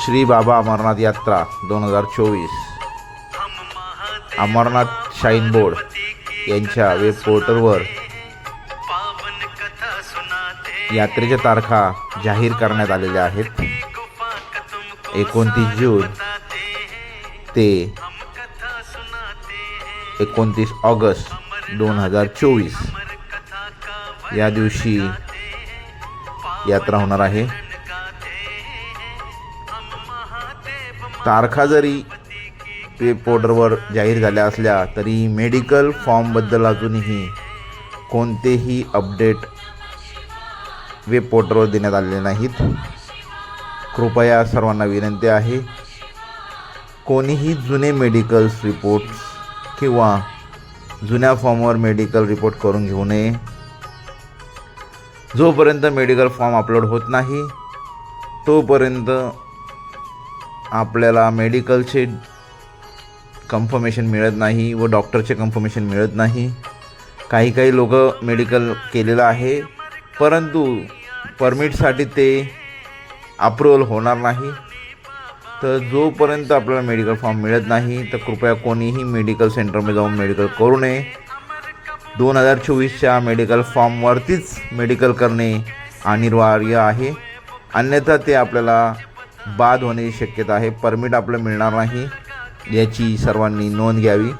श्री बाबा अमरनाथ यात्रा 2024 Amarnath shine board यांच्या वेब पोर्टलवर यात्रेच्या तारखा जाहीर करण्यात आलेल्या आहेत. 29 जून ते 29 ऑगस्ट 2024 या दिवशी यात्रा होणार आहे. तारखा जरी वेब पोर्टलवर जाहीर झाल्या असल्या तरी मेडिकल फॉर्मबद्दल अजूनही कोणतेही अपडेट वेब पोर्टलवर देण्यात आलेले नाहीत. कृपया सर्वांना विनंती आहे, कोणीही जुने मेडिकल रिपोर्ट्स किंवा जुन्या फॉर्मवर मेडिकल रिपोर्ट करून घेऊ नये. जोपर्यंत मेडिकल फॉर्म अपलोड होत नाही तोपर्यंत आपल्याला मेडिकलचे कन्फर्मेशन मिळत नाही व डॉक्टरचे कन्फर्मेशन मिळत नाही. काही लोक मेडिकल केलेलं आहे परंतु परमिटसाठी ते अप्रूव्हल होणार नाही. तर जोपर्यंत आपल्याला मेडिकल फॉर्म मिळत नाही तर कृपया कोणीही मेडिकल सेंटरमध्ये जाऊन मेडिकल करू नये. 2024च्या मेडिकल फॉर्मवरतीच मेडिकल करणे अनिवार्य आहे, अन्यथा ते आपल्याला बाद होण्याची शक्यता आहे. परमिट आपल्याला मिळणार नाही याची सर्वांनी नोंद घ्यावी.